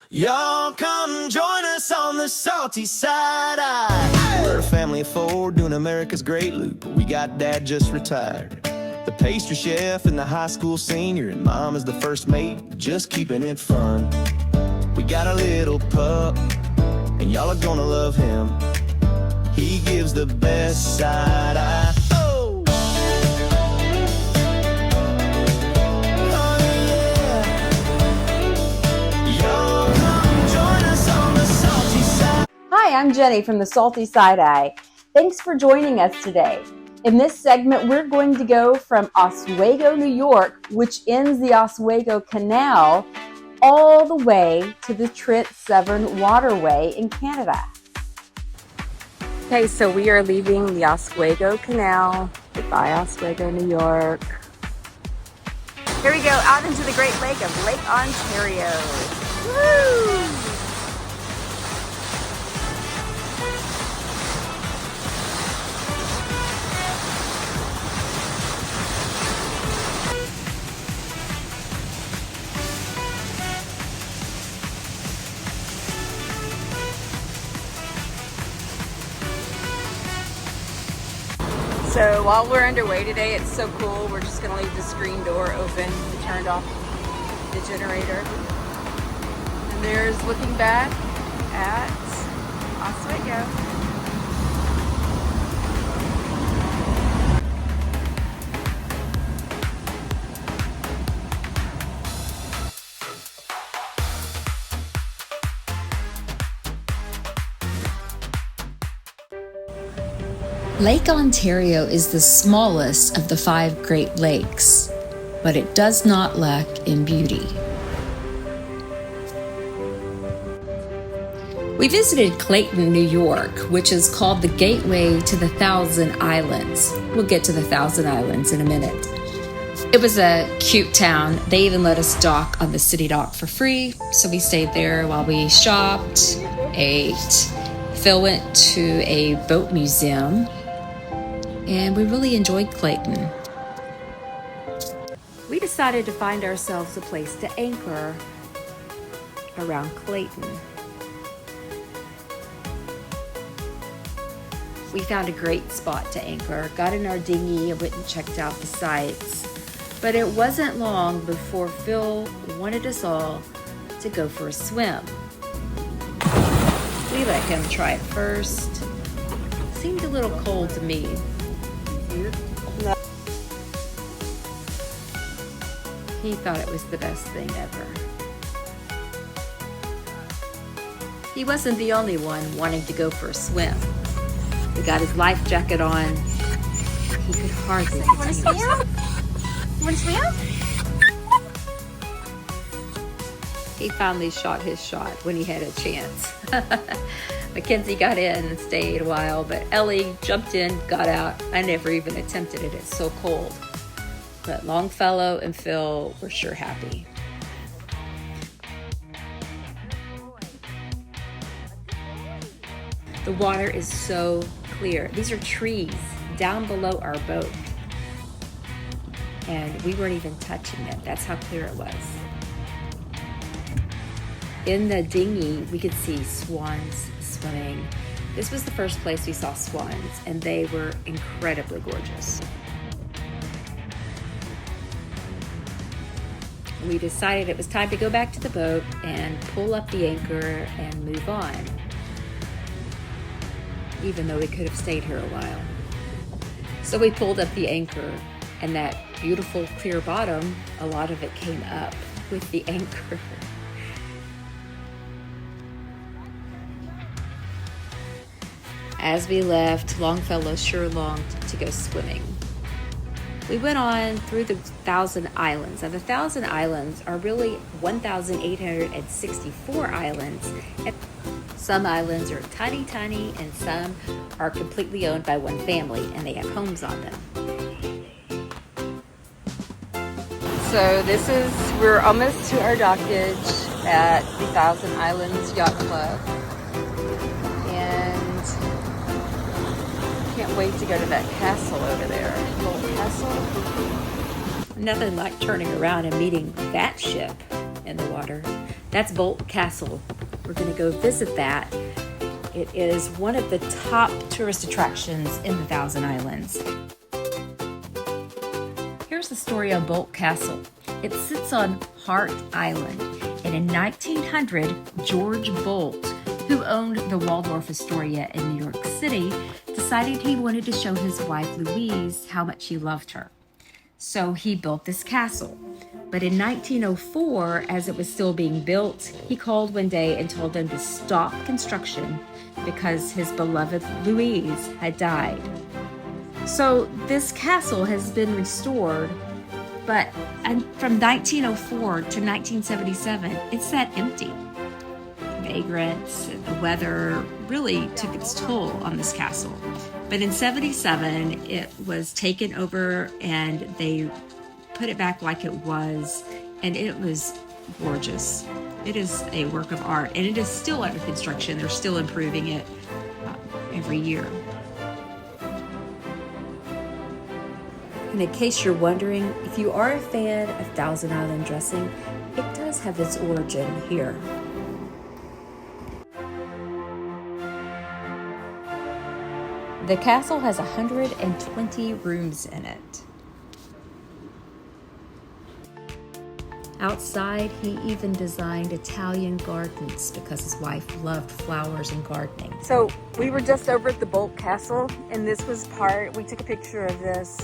Y'all come join us on the salty side eye. We're a family of four doing America's Great Loop. We got dad just retired, the pastry chef and the high school senior, and mom is the first mate, just keeping it fun. We got a little pup, and y'all are gonna love him. He gives the best side eye. Oh! Oh yeah! Y'all come join us on the salty side. Hi, I'm Jenny from the Salty Side Eye. Thanks for joining us today. In this segment, we're going to go from Oswego, New York, which ends the Oswego Canal, all the way to the Trent Severn Waterway in Canada. Okay, so we are leaving the Oswego Canal. Goodbye, Oswego, New York. Here we go, out into the Great Lake of Lake Ontario. Woo! So while we're underway today, it's so cool. We're just gonna leave the screen door open. We turned off the generator. And there's looking back at Oswego. Lake Ontario is the smallest of the 5 Great Lakes, but it does not lack in beauty. We visited Clayton, New York, which is called the gateway to the Thousand Islands. We'll get to the Thousand Islands in a minute. It was a cute town. They even let us dock on the city dock for free, so we stayed there while we shopped, ate. Phil went to a boat museum, and we really enjoyed Clayton. We decided to find ourselves a place to anchor around Clayton. We found a great spot to anchor, got in our dinghy and went and checked out the sights. But it wasn't long before Phil wanted us all to go for a swim. We let him try it first. Seemed a little cold to me. He thought it was the best thing ever. He wasn't the only one wanting to go for a swim. He got his life jacket on. He could hardly contain himself. You wanna swim? He finally shot his shot when he had a chance. Mackenzie got in and stayed a while, but Ellie jumped in, got out. I never even attempted it, it's so cold. But Longfellow and Phil were sure happy. The water is so clear. These are trees down below our boat. And we weren't even touching it. That's how clear it was. In the dinghy, we could see swans swimming. This was the first place we saw swans, and they were incredibly gorgeous. We decided it was time to go back to the boat and pull up the anchor and move on, even though we could have stayed here a while. So we pulled up the anchor, and that beautiful clear bottom, a lot of it came up with the anchor. As we left, Longfellow sure longed to go swimming. We went on through the Thousand Islands. Now, the Thousand Islands are really 1,864 islands. Some islands are tiny, tiny, and some are completely owned by one family, and they have homes on them. So we're almost to our dockage at the Thousand Islands Yacht Club. And can't wait to go to that castle over there. Boldt Castle. Nothing like turning around and meeting that ship in the water. That's Boldt Castle. We're going to go visit that. It is one of the top tourist attractions in the Thousand Islands. Here's the story of Boldt Castle. It sits on Hart Island, and in 1900, George Boldt, who owned the Waldorf Astoria in New York City, decided he wanted to show his wife Louise how much he loved her. So he built this castle. But in 1904, as it was still being built, he called one day and told them to stop construction because his beloved Louise had died. So this castle has been restored, but from 1904 to 1977, it sat empty. Vagrants and the weather really took its toll on this castle. But in 77, it was taken over and they put it back like it was, and it was gorgeous. It is a work of art, and it is still under construction. They're still improving it every year. And in case you're wondering, if you are a fan of Thousand Island dressing, it does have its origin here. The castle has 120 rooms in it. Outside, he even designed Italian gardens because his wife loved flowers and gardening. So we were just over at the Boldt Castle, and this was we took a picture of this,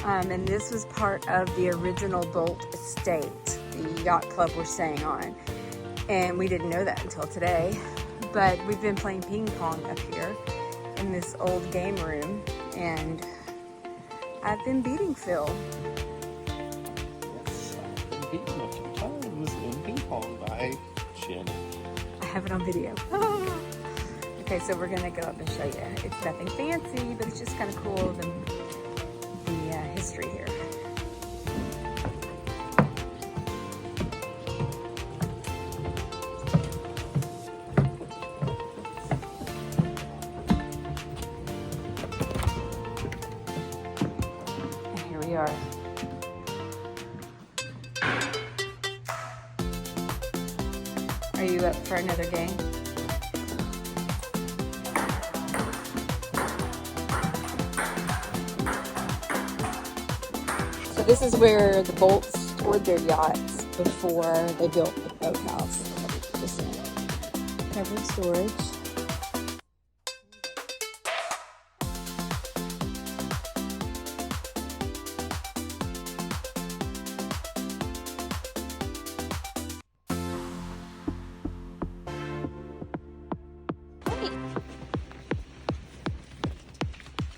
and this was part of the original Boldt estate, the yacht club we're staying on. And we didn't know that until today, but we've been playing ping pong up here in this old game room, and I've been beating Phil. Yes, I've been beaten a few times in ping pong by Shannon. I have it on video. Okay, so we're gonna go up and show you. It's nothing fancy, but it's just kind of cool, the history here. Here we are. Are you up for another game? So this is where the Boldts stored their yachts before they built the boathouse. Just covered storage.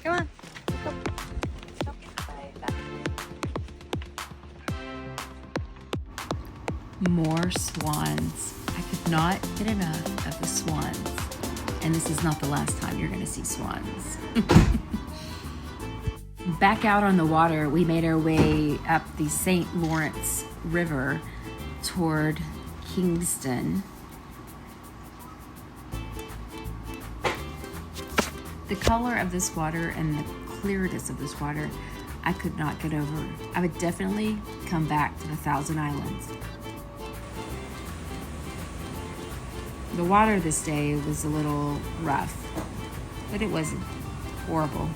Come on. More swans. I could not get enough of the swans. And this is not the last time you're going to see swans. Back out on the water, we made our way up the St. Lawrence River toward Kingston. The color of this water and the clearness of this water, I could not get over. I would definitely come back to the Thousand Islands. The water this day was a little rough, but it wasn't horrible.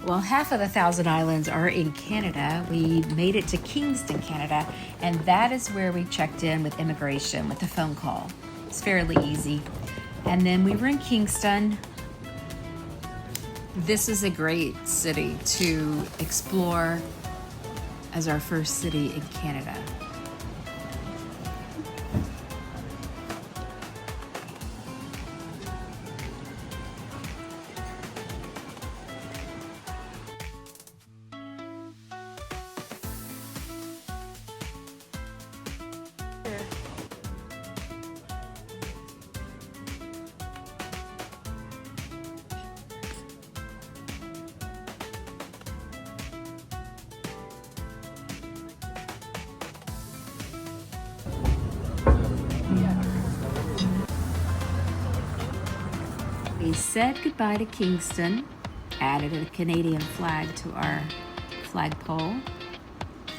Well, half of the Thousand Islands are in Canada. We made it to Kingston, Canada, and that is where we checked in with immigration with a phone call. It's fairly easy. And then we were in Kingston. This is a great city to explore as our first city in Canada. We said goodbye to Kingston, added a Canadian flag to our flagpole,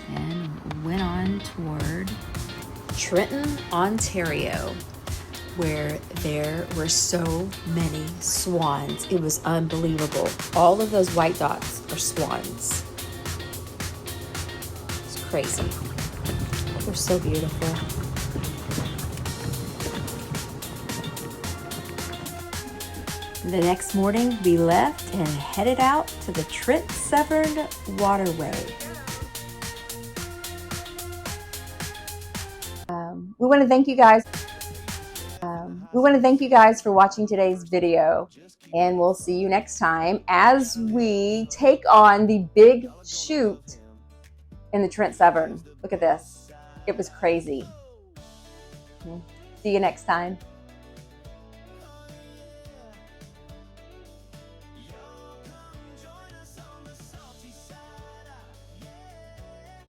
and went on toward Trenton, Ontario, where there were so many swans. It was unbelievable. All of those white dots are swans. It's crazy. They're so beautiful. The next morning, we left and headed out to the Trent Severn Waterway. We want to thank you guys. We want to thank you guys for watching today's video, and we'll see you next time as we take on the big chute in the Trent Severn. Look at this. It was crazy. See you next time.